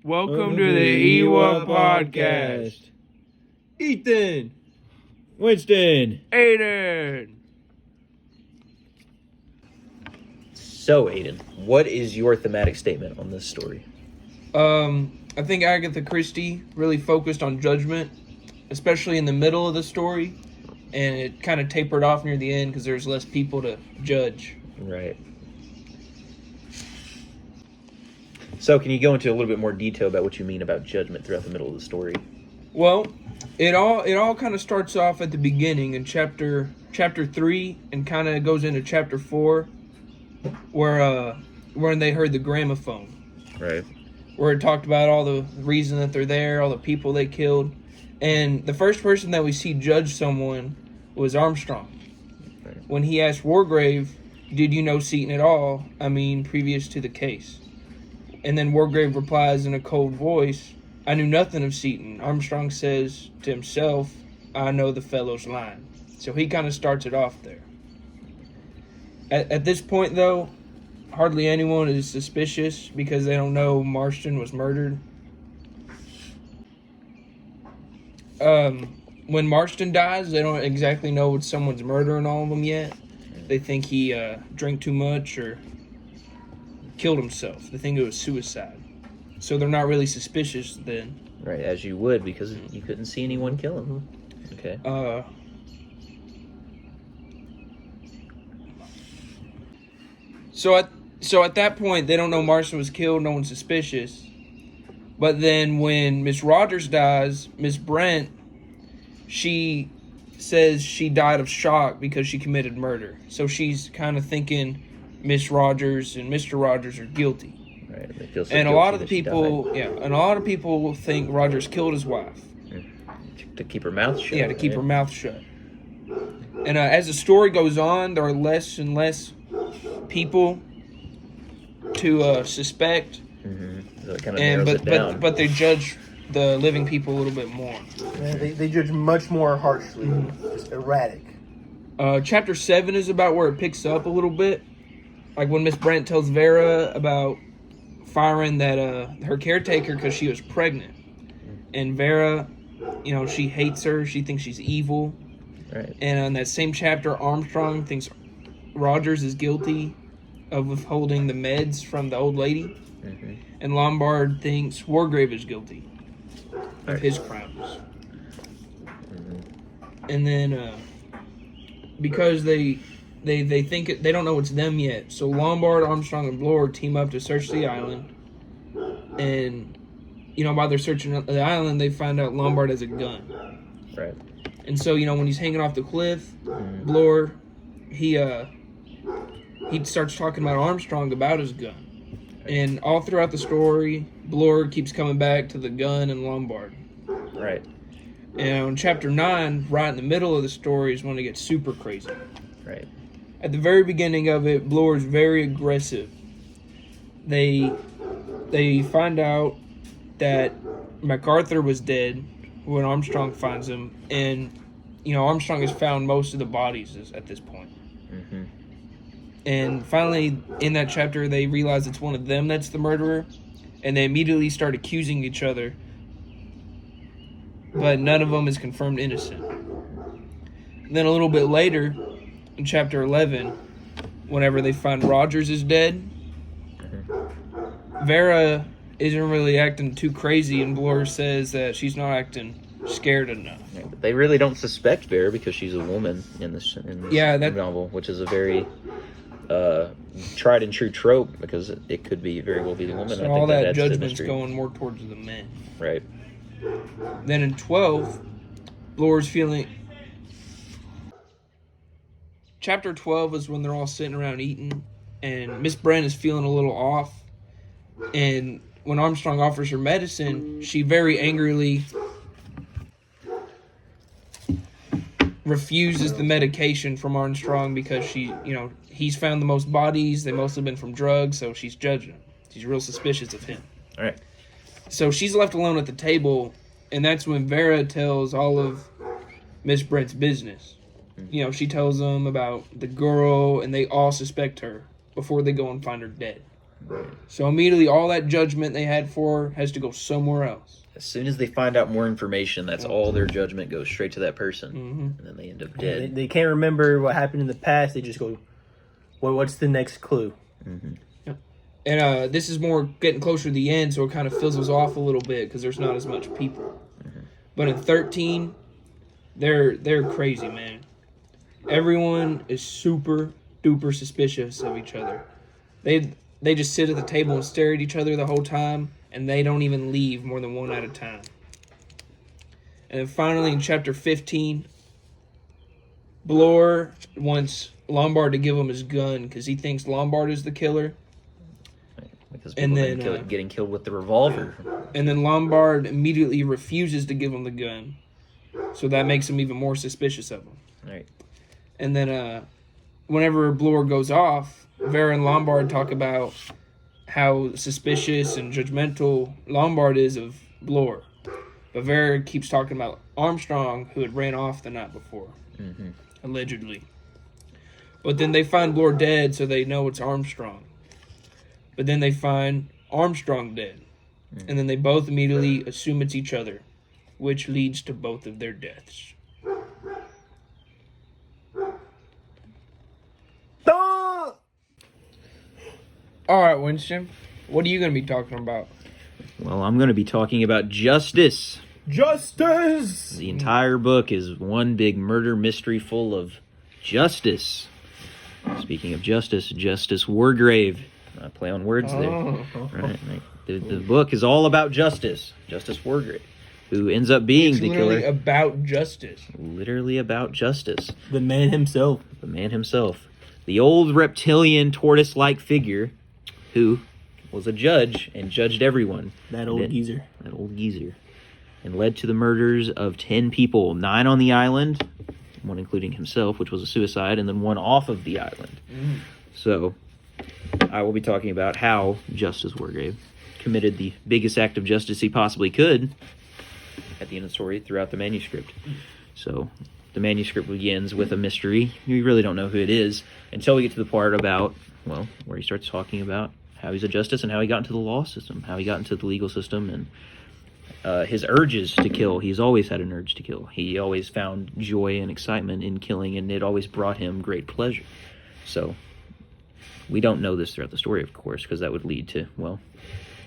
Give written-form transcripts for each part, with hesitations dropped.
Welcome to the Ewa Podcast. Ethen. Winston. Aaiden. So, Aaiden, what is your thematic statement on this story? I think Agatha Christie really focused on judgment, especially in the middle of the story, and it kind of tapered off near the end because there's less people to judge. Right. So, can you go into a little bit more detail about what you mean about judgment throughout the middle of the story? Well, it all kind of starts off at the beginning in chapter 3 and kind of goes into chapter 4, where when they heard the gramophone. Right. Where it talked about all the reason that they're there, all the people they killed. And the first person that we see judge someone was Armstrong. Right. When he asked Wargrave, did you know Seton at all? I mean, previous to the case. And then Wargrave replies in a cold voice, I knew nothing of Seton. Armstrong says to himself, I know the fellow's lying. So he kind of starts it off there. At this point, though, hardly anyone is suspicious because they don't know Marston was murdered. When Marston dies, they don't exactly know what someone's murdering all of them yet. They think he drank too much or killed himself. They think it was suicide. So they're not really suspicious then. Right, as you would, because you couldn't see anyone kill him. Okay. So at that point, they don't know Marston was killed. No one's suspicious. But then when Miss Rogers dies, Miss Brent, she says she died of shock because she committed murder. So she's kind of thinking Miss Rogers and Mr. Rogers are guilty. Right. They feel so And a guilty lot of the that she people, died. and a lot of people will think Rogers killed his wife. To keep her mouth shut. Yeah, to keep right? her mouth shut. And as the story goes on, there are less and less people to suspect. Mm-hmm. So it kind of narrows it down. But they judge the living people a little bit more. Yeah, they judge much more harshly. Just erratic. Chapter 7 is about where it picks up a little bit. Like when Miss Brent tells Vera about firing that her caretaker because she was pregnant. And Vera, she hates her. She thinks she's evil. Right. And in that same chapter, Armstrong thinks Rogers is guilty of withholding the meds from the old lady. Mm-hmm. And Lombard thinks Wargrave is guilty of his crimes. Mm-hmm. And then because they think they don't know it's them yet, so Lombard, Armstrong, and Bloor team up to search the island. And while they're searching the island, they find out Lombard has a gun. Right. And so when he's hanging off the cliff, Bloor he starts talking about Armstrong about his gun. And all throughout the story, Bloor keeps coming back to the gun and Lombard. Right. And in chapter 9, right in the middle of the story, is when it gets super crazy. Right. At the very beginning of it, Bloor is very aggressive. They find out that MacArthur was dead when Armstrong finds him. And, Armstrong has found most of the bodies at this point. Mm-hmm. And finally, in that chapter, they realize it's one of them that's the murderer. And they immediately start accusing each other. But none of them is confirmed innocent. And then a little bit later, in chapter 11, whenever they find Rogers is dead, Vera isn't really acting too crazy. And Bloor says that she's not acting scared enough. Yeah, but they really don't suspect Vera because she's a woman in this novel, which is a very tried and true trope because it could be very well be the woman. So I all think that adds to the judgment's mystery. going more towards the men. Right. Then in 12, Bloor's feeling... Chapter 12 is when they're all sitting around eating, and Miss Brent is feeling a little off. And when Armstrong offers her medicine, she very angrily refuses the medication from Armstrong because he's found the most bodies. They mostly been from drugs, so she's judging him. She's real suspicious of him. All right. So she's left alone at the table, and that's when Vera tells all of Miss Brent's business. She tells them about the girl, and they all suspect her before they go and find her dead. So immediately all that judgment they had for her has to go somewhere else. As soon as they find out more information, that's all their judgment goes straight to that person. And then they end up dead. They can't remember what happened in the past. They just go, well, what's the next clue? And this is more getting closer to the end, so it kind of fizzles off a little bit because there's not as much people. But in 13, they're crazy, man. Everyone is super duper suspicious of each other. They just sit at the table and stare at each other the whole time, and they don't even leave more than one at a time. And then finally in chapter 15, Blore wants Lombard to give him his gun because he thinks Lombard is the killer. Because people getting killed with the revolver. And then Lombard immediately refuses to give him the gun. So that makes him even more suspicious of him. Right. And then whenever Blore goes off, Vera and Lombard talk about how suspicious and judgmental Lombard is of Blore. But Vera keeps talking about Armstrong, who had ran off the night before. Allegedly. But then they find Blore dead, so they know it's Armstrong. But then they find Armstrong dead. And then they both immediately assume it's each other, which leads to both of their deaths. All right, Winston, what are you going to be talking about? Well, I'm going to be talking about justice. Justice! The entire book is one big murder mystery full of justice. Speaking of justice, Justice Wargrave. I play on words there. Right. The book is all about justice. Justice Wargrave, who ends up being the killer. Literally about justice. Literally about justice. The man himself. The man himself. The old reptilian tortoise-like figure who was a judge and judged everyone. That old geezer. That old geezer. And led to the murders of 10 people, 9 on the island, one including himself, which was a suicide, and then 1 off of the island. So, I will be talking about how Justice Wargrave committed the biggest act of justice he possibly could at the end of the story throughout the manuscript. So, the manuscript begins with a mystery. You really don't know who it is until we get to the part about, well, where he starts talking about how he's a justice and how he got into the law system, how he got into the legal system, and his urges to kill. He's always had an urge to kill. He always found joy and excitement in killing, and it always brought him great pleasure. So, we don't know this throughout the story, of course, because that would lead to, well,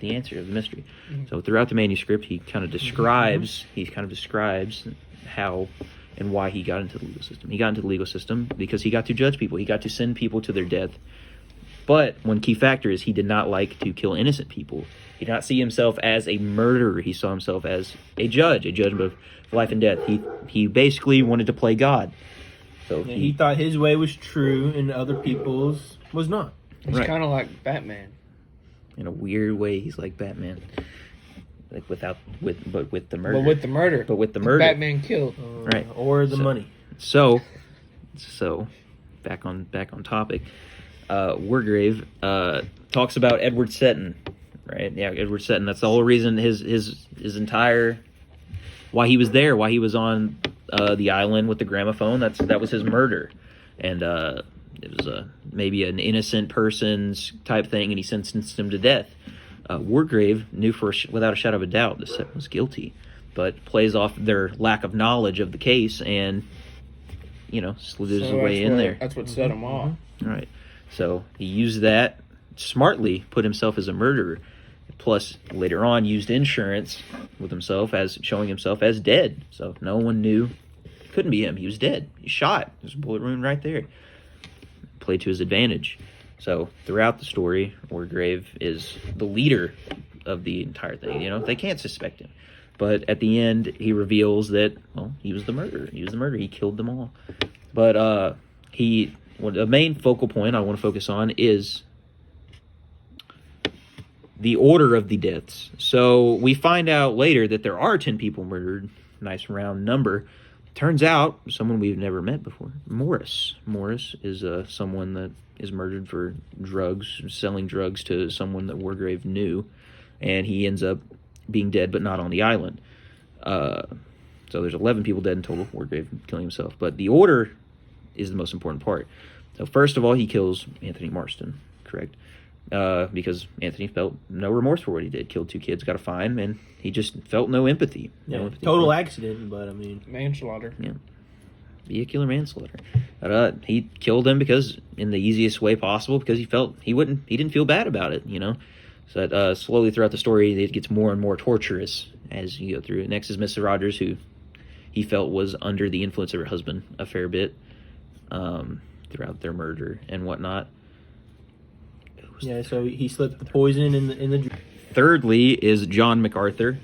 the answer of the mystery. So throughout the manuscript, he kind of describes how and why he got into the legal system. He got into the legal system because he got to judge people. He got to send people to their death. But one key factor is he did not like to kill innocent people. He did not see himself as a murderer. He saw himself as a judge of life and death. He basically wanted to play God. So he thought his way was true and other people's was not. He's kind of like Batman. In a weird way, he's like Batman. Like with the murder. But with the murder. Batman killed. Right. Or the money. So back on topic. Wargrave talks about Edward Seton, right? Yeah, Edward Seton. That's the whole reason his entire why he was there, why he was on the island with the gramophone. That was his murder, and it was maybe an innocent person's type thing, and he sentenced him to death. Wargrave knew without a shadow of a doubt that Seton was guilty, but plays off their lack of knowledge of the case and slithers his way in there. That's what set him off. All right. So he used that smartly, put himself as a murderer, plus later on used insurance with himself as showing himself as dead. So no one knew it couldn't be him. He was dead. He shot. There's a bullet wound right there. Played to his advantage. So throughout the story, Wargrave is the leader of the entire thing. They can't suspect him. But at the end, he reveals that, well, he was the murderer. He killed them all. But the main focal point I want to focus on is the order of the deaths. So we find out later that there are 10 people murdered. Nice round number. Turns out, someone we've never met before. Morris. Morris is someone that is murdered for drugs, selling drugs to someone that Wargrave knew. And he ends up being dead, but not on the island. So there's 11 people dead in total, Wargrave killing himself. But the order is the most important part. So first of all, he kills Anthony Marston, correct? because Anthony felt no remorse for what he did. Killed 2 kids, got a fine, and he just felt no empathy. Yeah, No empathy total for- accident, but I mean, Manslaughter. vehicular manslaughter. But, he killed him because in the easiest way possible, because he didn't feel bad about it, So that slowly throughout the story, it gets more and more torturous as you go through it. Next is Mrs. Rogers, who he felt was under the influence of her husband a fair bit throughout their murder and whatnot. yeah. So he slipped the poison in the. Thirdly is John MacArthur,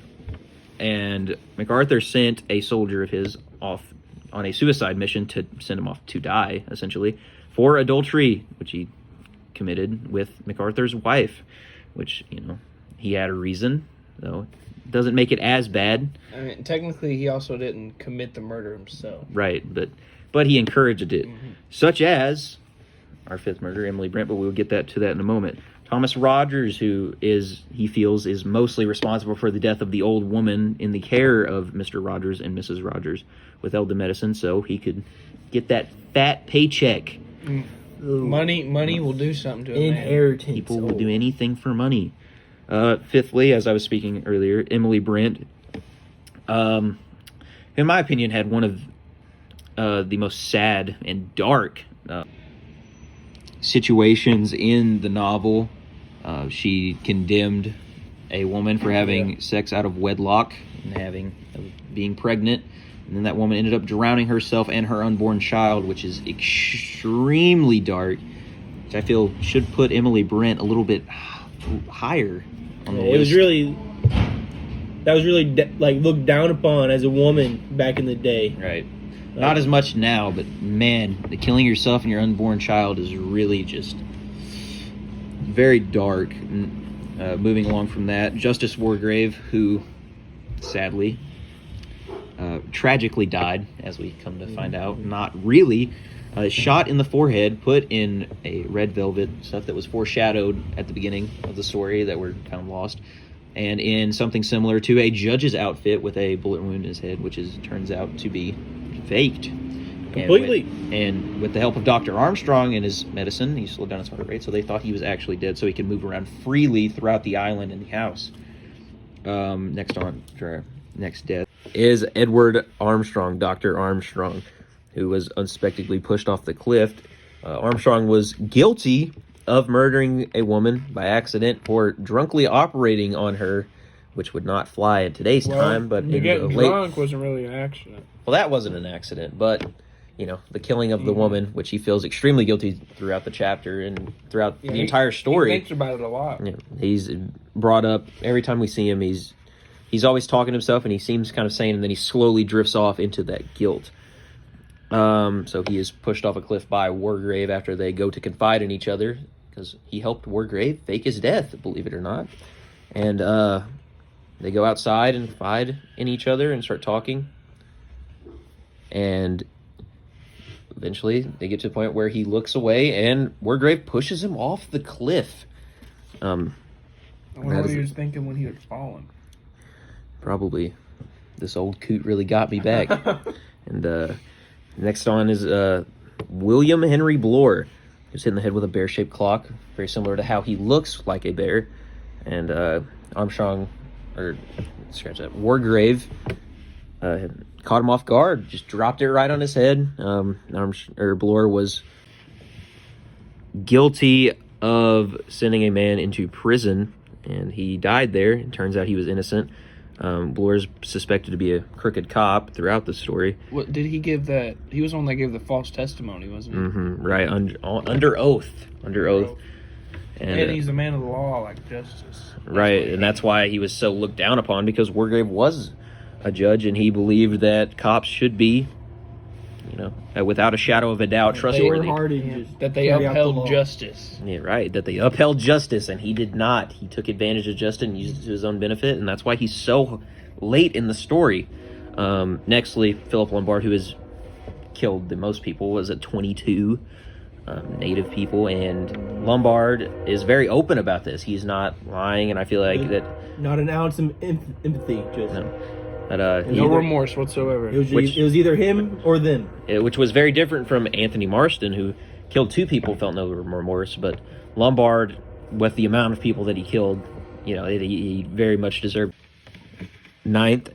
and MacArthur sent a soldier of his off on a suicide mission to send him off to die, essentially, for adultery, which he committed with MacArthur's wife, which, he had a reason, though it doesn't make it as bad. I mean, technically, he also didn't commit the murder himself. Right, but he encouraged it, such as our 5th murder, Emily Brent, but we'll get to that in a moment. Thomas Rogers, who he feels is mostly responsible for the death of the old woman in the care of Mr. Rogers and Mrs. Rogers, withheld the medicine so he could get that fat paycheck. Money will do something to a man. Inheritance. People will do anything for money. Fifthly, as I was speaking earlier, Emily Brent, in my opinion, had one of the most sad and dark situations in the novel. She condemned a woman for having sex out of wedlock and being pregnant, and then that woman ended up drowning herself and her unborn child, which is extremely dark, which I feel should put Emily Brent a little bit higher on the list. That was really looked down upon as a woman back in the day. Right. Not as much now, but man, the killing yourself and your unborn child is really just very dark. Moving along from that, Justice Wargrave, who sadly, tragically died, as we come to find out, not really, shot in the forehead, put in a red velvet, stuff that was foreshadowed at the beginning of the story that were kind of lost, and in something similar to a judge's outfit with a bullet wound in his head, which turns out to be faked. Completely. And with the help of Dr. Armstrong and his medicine, he slowed down his heart rate, so they thought he was actually dead, so he could move around freely throughout the island and the house. Next on to our next death is Edward Armstrong, Dr. Armstrong, who was unexpectedly pushed off the cliff. Armstrong was guilty of murdering a woman by accident for drunkenly operating on her, which would not fly in today's time, but in the getting late... drunk wasn't really an accident. Well, that wasn't an accident, but, the killing of the woman, which he feels extremely guilty throughout the chapter and throughout the entire story. He thinks about it a lot. Yeah, he's brought up, every time we see him, he's always talking to himself, and he seems kind of sane, and then he slowly drifts off into that guilt. So he is pushed off a cliff by Wargrave after they go to confide in each other, because he helped Wargrave fake his death, believe it or not. And they go outside and confide in each other and start talking. And eventually they get to the point where he looks away and Wargrave pushes him off the cliff. I wonder what he was thinking when he was falling. Probably, this old coot really got me back. And next on is William Henry Bloor, who's hit in the head with a bear-shaped clock, very similar to how he looks like a bear. And Wargrave caught him off guard, just dropped it right on his head. Bloor was guilty of sending a man into prison, and he died there. It turns out he was innocent. Bloor's suspected to be a crooked cop throughout the story. What did he give that? He was the one that gave the false testimony, wasn't he? Mm-hmm, right, under oath. Under oath. And he's a man of the law, like justice. Right, and that's why he was so looked down upon, because Wargrave was a judge, and he believed that cops should be, without a shadow of a doubt, trustworthy. That they upheld justice. Yeah, right, that they upheld justice, and he did not. He took advantage of justice and used it to his own benefit, and that's why he's so late in the story. Nextly, Philip Lombard, who has killed the most people, was at 22 native people, and Lombard is very open about this. He's not lying, and I feel like that... Not an ounce of empathy, just... No. No remorse whatsoever. It was either him or them. Which was very different from Anthony Marston, who killed 2 people, felt no remorse, but Lombard with the amount of people that he killed, he very much deserved. Ninth,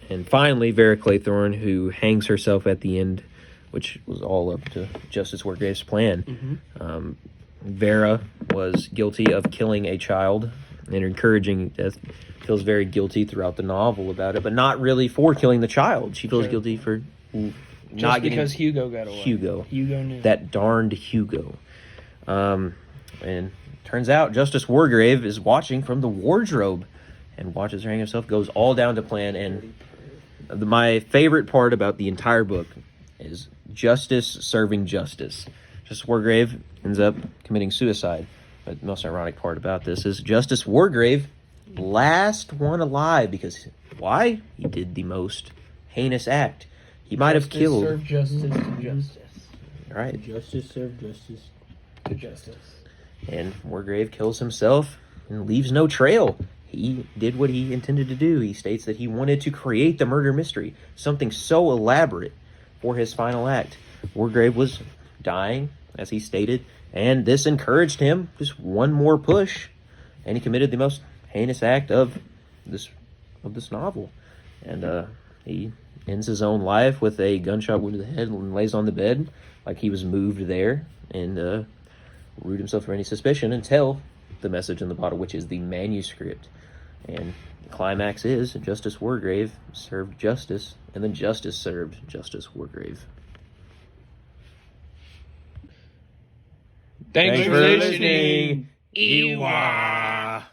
and finally, Vera Claythorne, who hangs herself at the end, which was all up to Justice Wargrave's plan. Vera was guilty of killing a child and encouraging death. Feels very guilty throughout the novel about it, but not really for killing the child. She feels guilty for not getting because Hugo got away. Hugo knew. That darned Hugo. And turns out Justice Wargrave is watching from the wardrobe and watches her hang herself, goes all down to plan. And my favorite part about the entire book is justice serving justice. Justice Wargrave ends up committing suicide. But the most ironic part about this is Justice Wargrave, last one alive, because why? He did the most heinous act. He might have killed. Serve justice to justice. Right. Justice serve justice To justice. And Wargrave kills himself and leaves no trail. He did what he intended to do. He states that he wanted to create the murder mystery, something so elaborate for his final act. Wargrave was dying, as he stated, and this encouraged him just one more push, and he committed the most heinous act of this novel. And he ends his own life with a gunshot wound to the head and lays on the bed like he was moved there, and root himself for any suspicion until the message in the bottle, which is the manuscript. And the climax is Justice Wargrave served justice, and then justice served Justice Wargrave. Thanks for listening. Ewa.